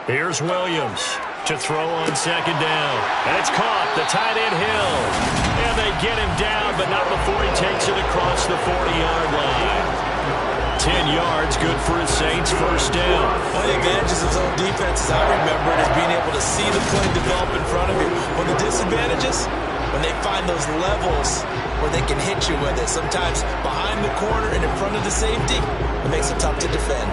Here's Williams to throw on second down. And it's caught. The tight end Hill. And they get him down, but not before he takes it across the 40-yard line. 10 yards, good for his Saints, first down. One of the advantages of zone defense, as I remember it, is being able to see the play develop in front of you. One of the disadvantages, when they find those levels where they can hit you with it, sometimes behind the corner and in front of the safety, it makes it tough to defend.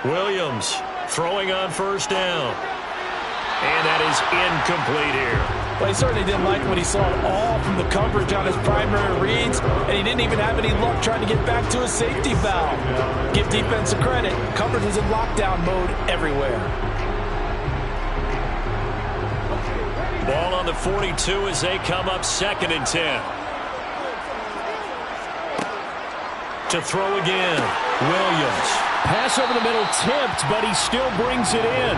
Williams throwing on first down. And that is incomplete here. Well, he certainly didn't like what he saw at all from the coverage on his primary reads, and he didn't even have any luck trying to get back to his safety valve. Give defense a credit. Coverage was in lockdown mode everywhere. Ball on the 42 as they come up 2nd and 10. To throw again, Williams. Pass over the middle tipped, but he still brings it in.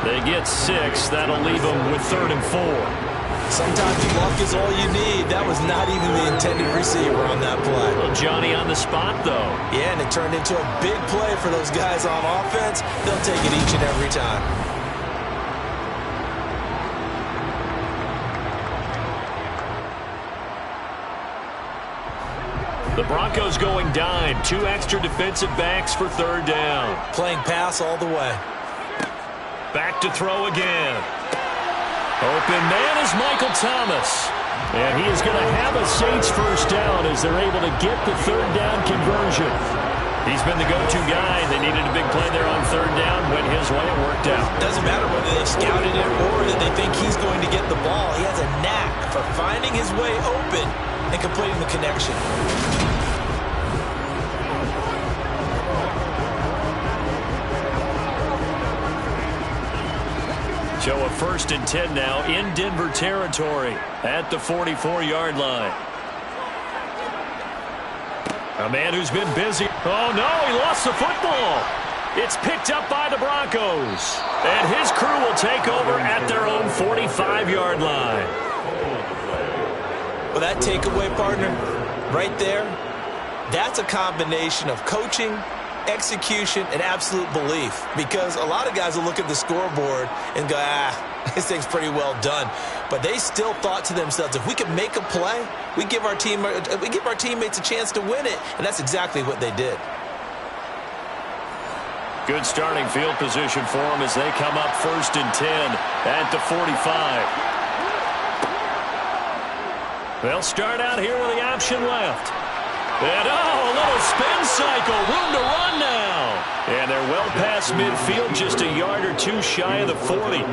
They get 6. That'll leave them with 3rd and 4. Sometimes luck is all you need. That was not even the intended receiver on that play. Well, Johnny on the spot, though. Yeah, and it turned into a big play for those guys on offense. They'll take it each and every time. The Broncos going dime. 2 extra defensive backs for 3rd down. Playing pass all the way. Back to throw again. Open man is Michael Thomas. And he is going to have a Saints first down as they're able to get the 3rd down conversion. He's been the go-to guy. They needed a big play there on 3rd down. Went his way. It worked out. Doesn't matter whether they've scouted it or that they think he's going to get the ball. He has a knack for finding his way open and completing the connection. So a 1st and 10 now in Denver territory at the 44-yard line. A man who's been busy. Oh, no, he lost the football. It's picked up by the Broncos. And his crew will take over at their own 45-yard line. Well, that takeaway, partner, right there, that's a combination of coaching, execution, and absolute belief. Because a lot of guys will look at the scoreboard and go, this thing's pretty well done. But they still thought to themselves, if we could make a play, we give our teammates a chance to win it. And that's exactly what they did. Good starting field position for them as they come up 1st and 10 at the 45. They'll start out here with the option left. And, a little spin cycle. Room to run now. And they're well past midfield, just a yard or 2 shy of the 40.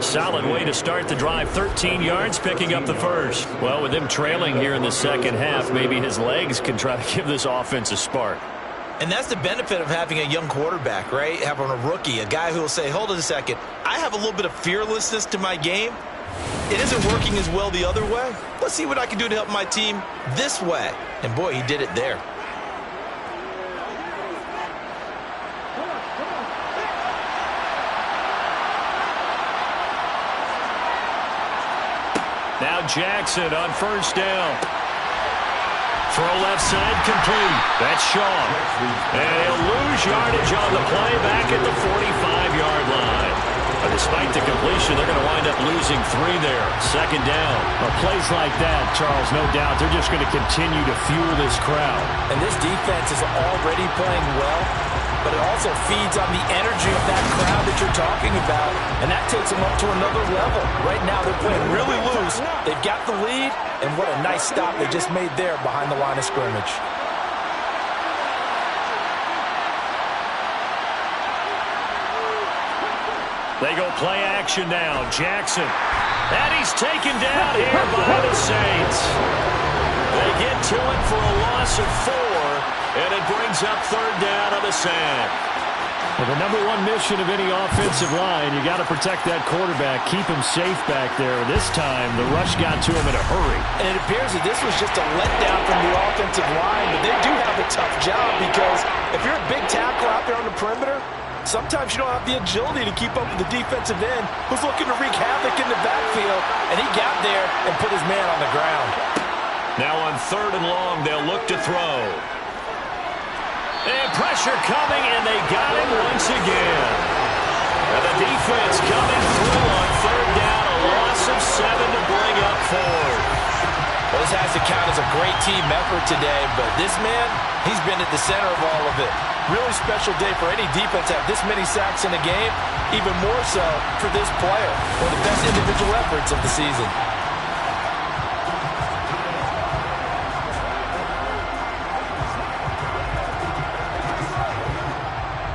Solid way to start the drive. 13 yards, picking up the first. Well, with them trailing here in the second half, maybe his legs can try to give this offense a spark. And that's the benefit of having a young quarterback, right? Having a rookie, a guy who will say, hold it a second, I have a little bit of fearlessness to my game. It isn't working as well the other way. Let's see what I can do to help my team this way. And, boy, he did it there. Now Jackson on 1st down. Throw left side complete. That's Shaw. And he'll lose yardage on the play back at the 45-yard line. But despite the completion, they're going to wind up losing 3 there. 2nd down. Well, plays like that, Charles, no doubt, they're just going to continue to fuel this crowd. And this defense is already playing well, but it also feeds on the energy of that crowd that you're talking about, and that takes them up to another level. Right now, they're playing really loose. They've got the lead, and what a nice stop they just made there behind the line of scrimmage. They go play action now. Jackson. And he's taken down here by the Saints. They get to it for a loss of 4, and it brings up 3rd down on the sand. Well, the number 1 mission of any offensive line, you got to protect that quarterback, keep him safe back there. This time, the rush got to him in a hurry. And it appears that this was just a letdown from the offensive line, but they do have a tough job because if you're a big tackle out there on the perimeter, Sometimes you don't have the agility to keep up with the defensive end who's looking to wreak havoc in the backfield, and he got there and put his man on the ground. Now on 3rd and long, they'll look to throw. And pressure coming, and they got him once again. And the defense coming through on 3rd down, a loss of 7 to bring up 4. Well, this has to count as a great team effort today, but this man, he's been at the center of all of it. Really special day for any defense to have this many sacks in a game, even more so for this player. One of the best individual efforts of the season.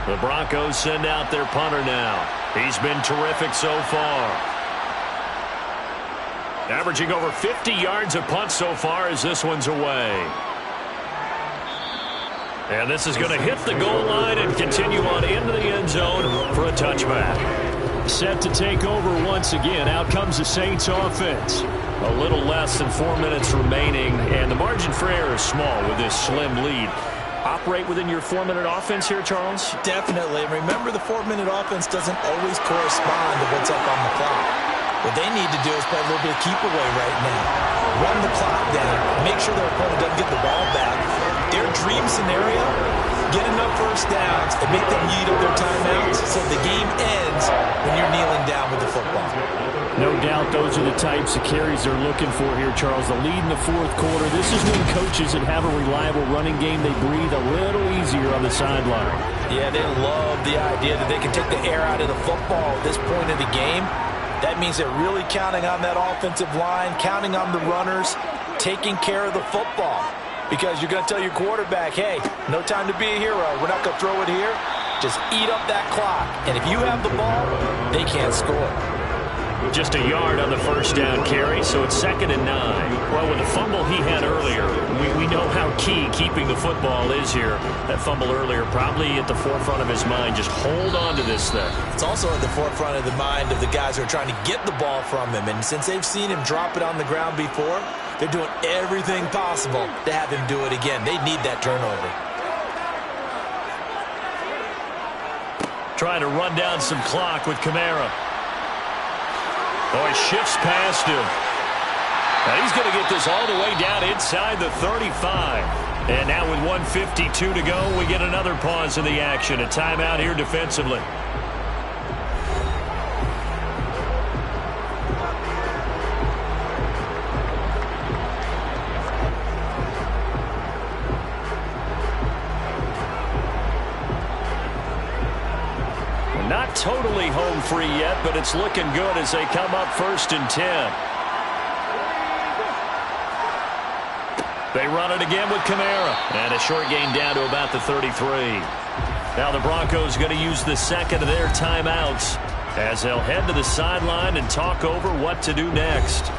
The Broncos send out their punter now. He's been terrific so far. Averaging over 50 yards a punt so far as this one's away. And this is going to hit the goal line and continue on into the end zone for a touchback. Set to take over once again. Out comes the Saints offense. A little less than 4 minutes remaining, and the margin for error is small with this slim lead. Operate within your 4-minute offense here, Charles? Definitely. Remember, the 4-minute offense doesn't always correspond to what's up on the clock. What they need to do is play a little bit of keep away right now. Run the clock down. Make sure their opponent doesn't get the ball back. Their dream scenario, get enough first downs and make them eat up their timeouts so the game ends when you're kneeling down with the football. No doubt those are the types of carries they're looking for here, Charles. The lead in the 4th quarter. This is when coaches that have a reliable running game, they breathe a little easier on the sideline. Yeah, they love the idea that they can take the air out of the football at this point of the game. That means they're really counting on that offensive line, counting on the runners, taking care of the football. Because you're going to tell your quarterback, hey, no time to be a hero. We're not going to throw it here. Just eat up that clock. And if you have the ball, they can't score. Just a yard on the first down carry, so it's 2nd and 9. Well, with the fumble he had earlier, we know how key keeping the football is here. That fumble earlier probably at the forefront of his mind. Just hold on to this thing. It's also at the forefront of the mind of the guys who are trying to get the ball from him. And since they've seen him drop it on the ground before, they're doing everything possible to have him do it again. They need that turnover. Trying to run down some clock with Kamara. Oh, he shifts past him. Now he's going to get this all the way down inside the 35. And now with 1:52 to go, we get another pause in the action. A timeout here defensively. Not totally home free yet, but it's looking good as they come up 1st and 10. They run it again with Kamara. And a short gain down to about the 33. Now the Broncos going to use the 2nd of their timeouts as they'll head to the sideline and talk over what to do next.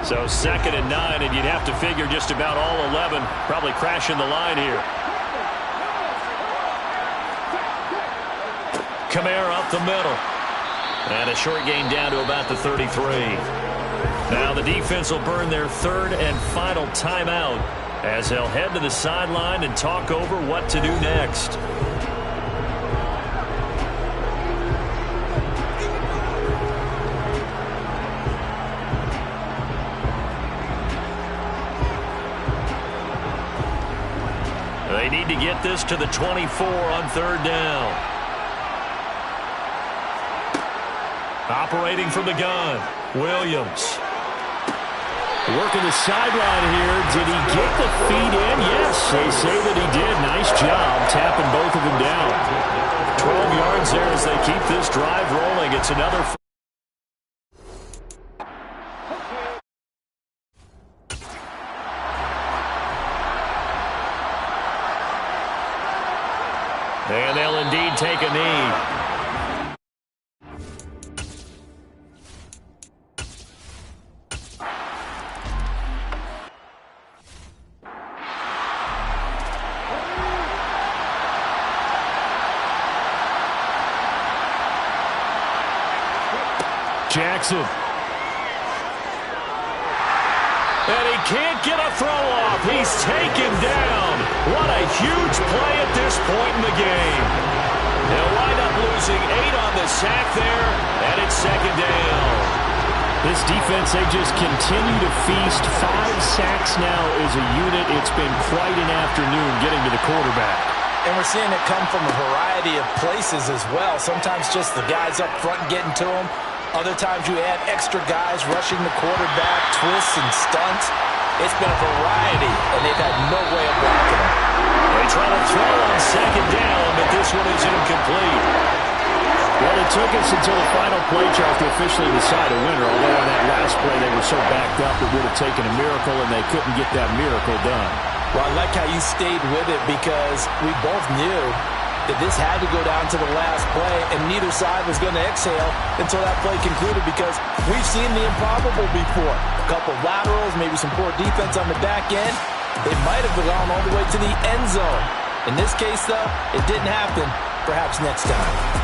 So 2nd and 9, and you'd have to figure just about all 11 probably crashing the line here. Kamara up the middle. And a short gain down to about the 33. Now the defense will burn their 3rd and final timeout as they'll head to the sideline and talk over what to do next. They need to get this to the 24 on 3rd down. Operating from the gun, Williams. Working the sideline here. Did he get the feet in? Yes, they say that he did. Nice job tapping both of them down. 12 yards there as they keep this drive rolling. It's another. And they'll indeed take a knee. Jackson. And he can't get a throw off. He's taken down. What a huge play at this point in the game. They'll wind up losing 8 on the sack there, and it's second down. This defense, they just continue to feast. 5 sacks now as a unit. It's been quite an afternoon getting to the quarterback. And we're seeing it come from a variety of places as well. Sometimes just the guys up front getting to him. Other times you add extra guys rushing the quarterback, twists and stunts. It's been a variety, and they've had no way of blocking him. They try to throw on second down, but this one is incomplete. Well, it took us until the final play, Charles, to officially decide a winner. Although on that last play they were so backed up it would have taken a miracle, and they couldn't get that miracle done. Well, I like how you stayed with it because we both knew that this had to go down to the last play, and neither side was going to exhale until that play concluded because we've seen the improbable before. A couple of laterals, maybe some poor defense on the back end. They might have gone all the way to the end zone. In this case, though, it didn't happen. Perhaps next time.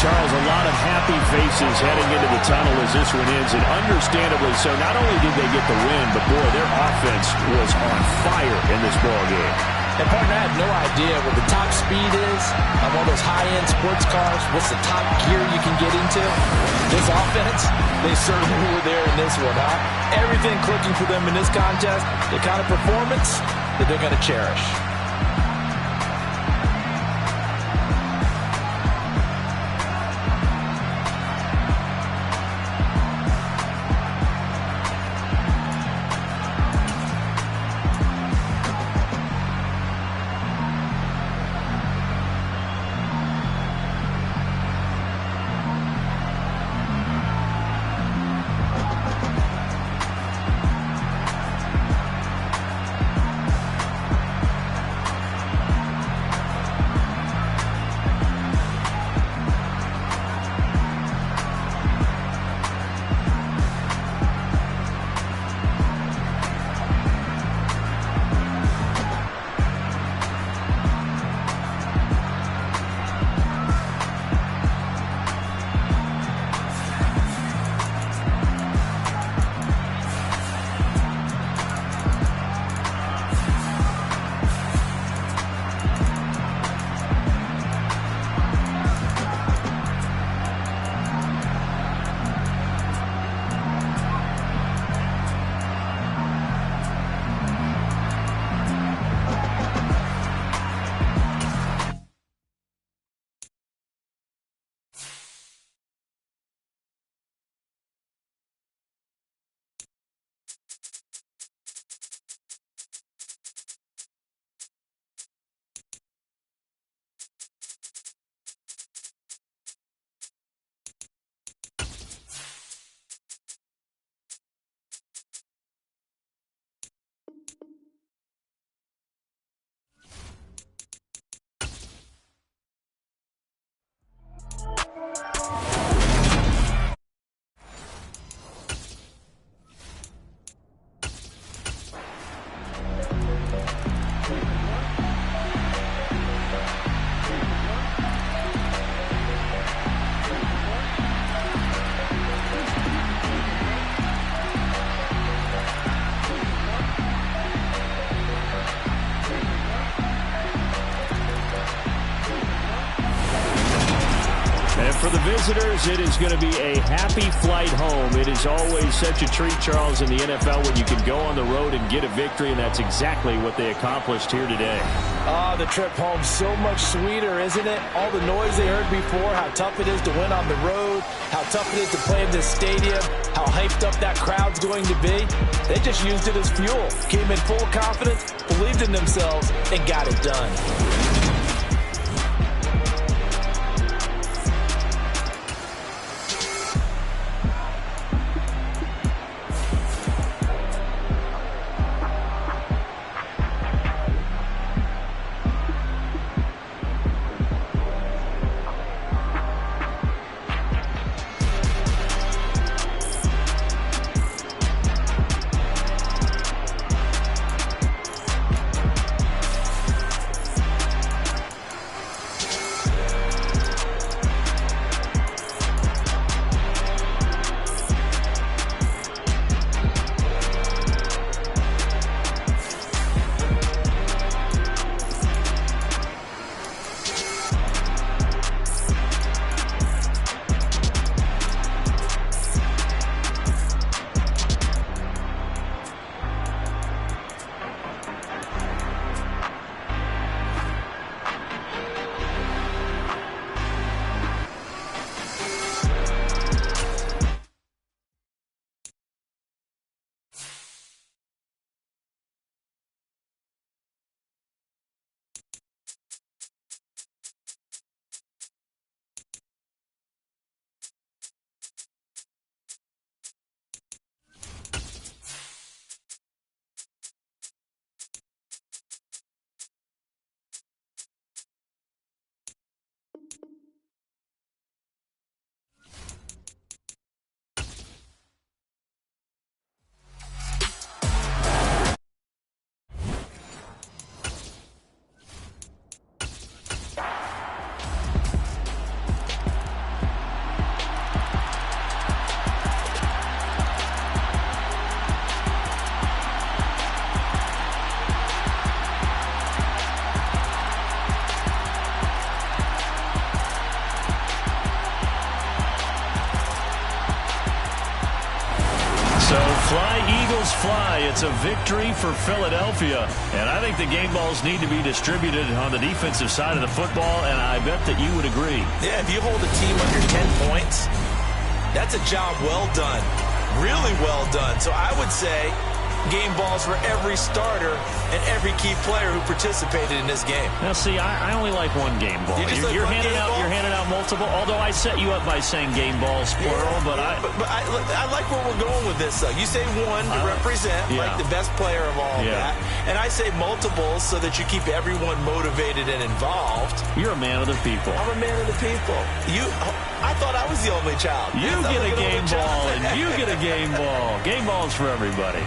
Charles, a lot of happy faces heading into the tunnel as this one ends, and understandably so. Not only did they get the win, but, boy, their offense was on fire in this ballgame. And, partner, I have no idea what the top speed is on one of those high-end sports cars. What's the top gear you can get into? This offense, they certainly were there in this one, huh? Everything clicking for them in this contest, the kind of performance that they're going to cherish. For the visitors, it is going to be a happy flight home. It is always such a treat, Charles, in the NFL when you can go on the road and get a victory, and that's exactly what they accomplished here today. The trip home so much sweeter, isn't it? All the noise they heard before, how tough it is to win on the road, how tough it is to play in this stadium, how hyped up that crowd's going to be. They just used it as fuel, came in full confidence, believed in themselves, and got it done. Fly, Eagles, fly. It's a victory for Philadelphia. And I think the game balls need to be distributed on the defensive side of the football, and I bet that you would agree. Yeah, if you hold a team under 10 points, that's a job well done. Really well done. So I would say game balls for every starter and every key player who participated in this game. Now, see, I only like one game ball. You're handing out multiple. Although I set you up by saying game balls plural, but I like where we're going with this. Though you say one to represent like the best player of all that, and I say multiples so that you keep everyone motivated and involved. You're a man of the people. I'm a man of the people. I thought I was the only child. You get a game ball, and you get a game ball. Game balls for everybody.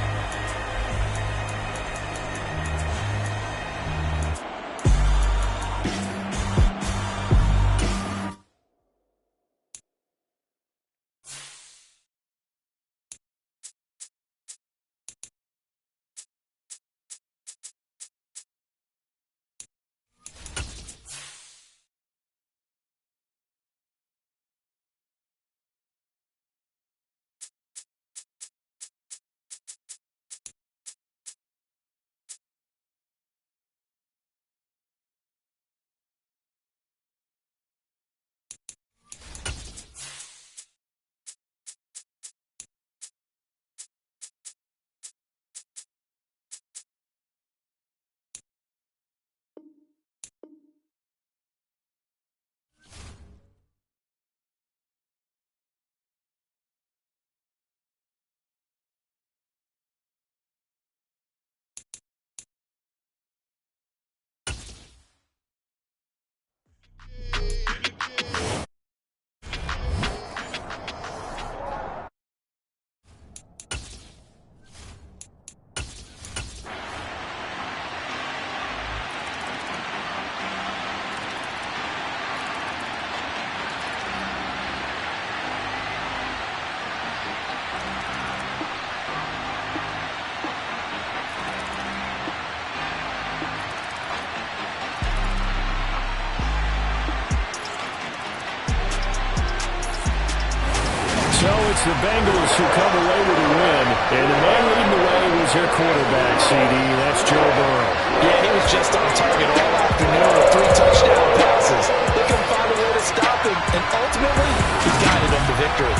So it's the Bengals who come away with a win. And the man leading the way was their quarterback, CD. That's Joe Burrow. Yeah, he was just on target all afternoon with 3 touchdown passes. They couldn't find a way to stop him. And ultimately, he guided them to victory.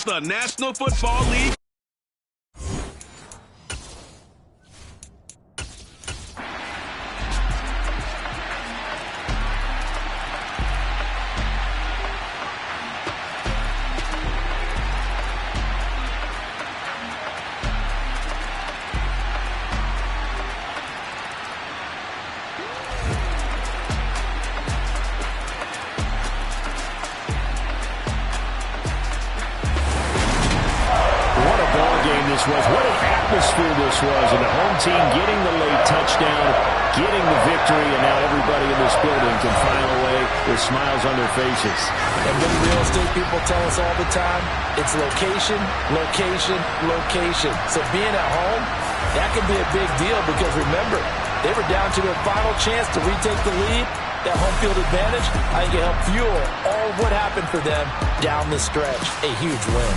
the National Football League. What an atmosphere this was, and the home team getting the late touchdown, getting the victory, and now everybody in this building can file away with smiles on their faces. And when real estate people tell us all the time, it's location, location, location. So being at home, that can be a big deal because remember, they were down to their final chance to retake the lead. That home field advantage, I think it helped fuel all of what happened for them down the stretch. A huge win.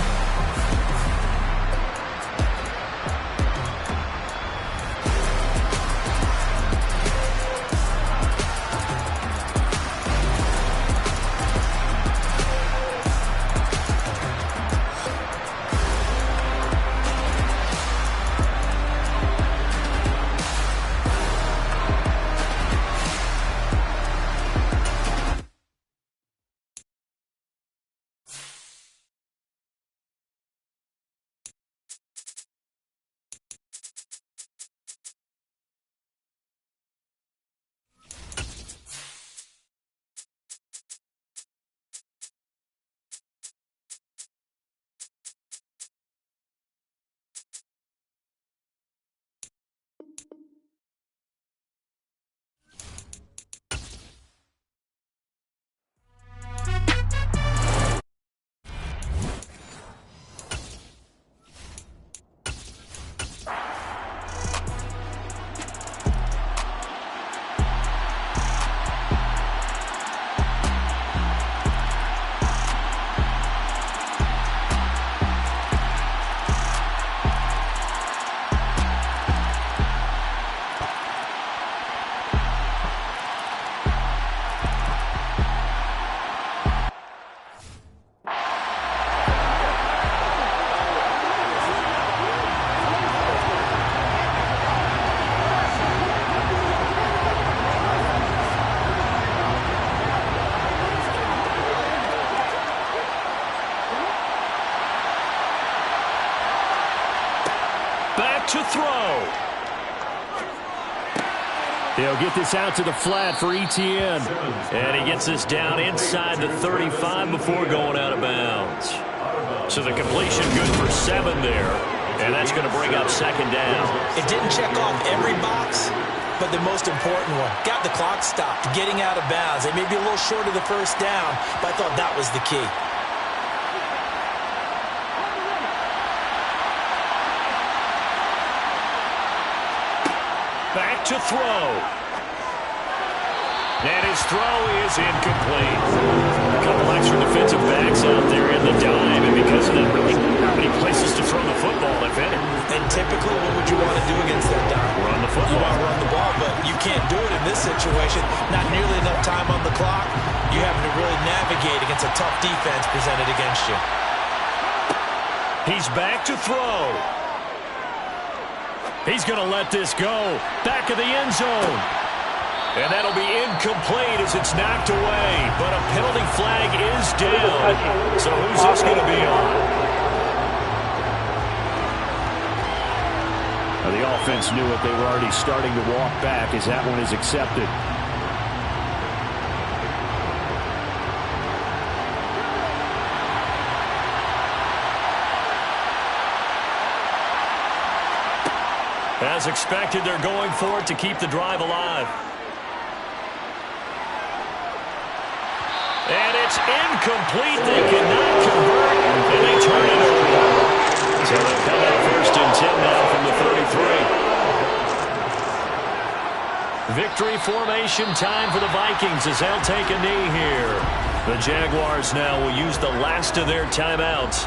To throw. They'll get this out to the flat for ETN. And he gets this down inside the 35 before going out of bounds. So the completion good for 7 there. And that's going to bring up second down. It didn't check off every box, but the most important one. Got the clock stopped, getting out of bounds. They may be a little short of the first down, but I thought that was the key. Back to throw. And his throw is incomplete. A couple extra defensive backs out there in the dime, and because of that, really not many places to throw the football, if any. And typically, what would you want to do against that dime? Run the football. You want to run the ball, but you can't do it in this situation. Not nearly enough time on the clock. You having to really navigate against a tough defense presented against you. He's back to throw. He's going to let this go. Back of the end zone. And that'll be incomplete as it's knocked away. But a penalty flag is down. So who's this going to be on? Now, the offense knew it. They were already starting to walk back as that one is accepted. As expected, they're going for it to keep the drive alive. And it's incomplete. They cannot convert, and they turn it over. So they'll come out 1st and 10 now from the 33. Victory formation time for the Vikings as they'll take a knee here. The Jaguars now will use the last of their timeouts.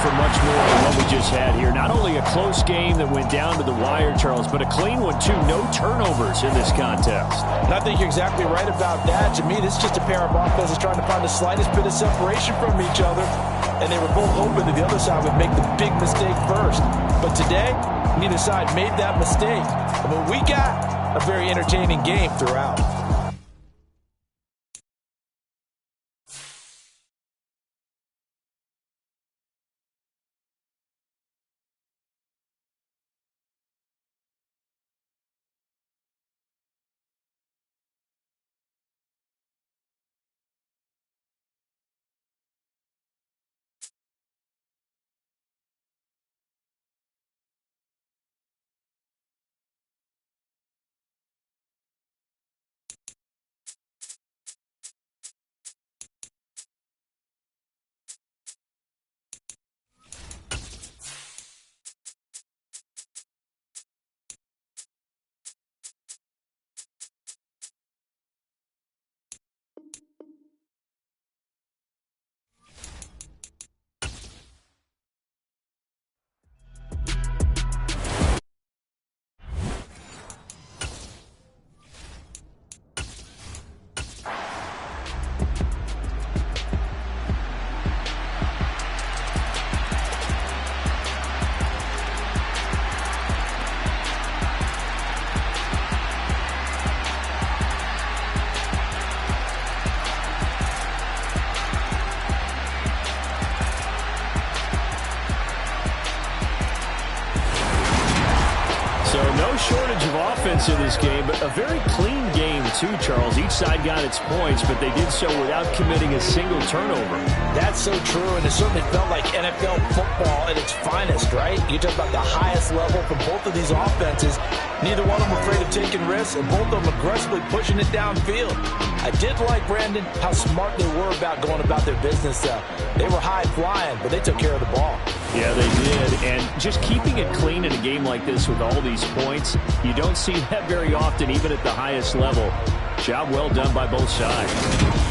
for much more than what we just had here. Not only a close game that went down to the wire, Charles, but a clean one, too. No turnovers in this contest. And I think you're exactly right about that. To me, this is just a pair of offenses trying to find the slightest bit of separation from each other. And they were both hoping that the other side would make the big mistake first. But today, neither side made that mistake. I mean, we got a very entertaining game throughout. So no shortage of offense in this game, but a very clean game too, Charles. Each side got its points, but they did so without committing a single turnover. That's so true, and it certainly felt like NFL football at its finest, right? You talk about the highest level from both of these offenses. Neither one of them afraid of taking risks, and both of them aggressively pushing it downfield. I did like, Brandon, how smart they were about going about their business. They were high-flying, but they took care of the ball. Yeah, they did. And just keeping it clean in a game like this with all these points, you don't see that very often, even at the highest level. Job well done by both sides.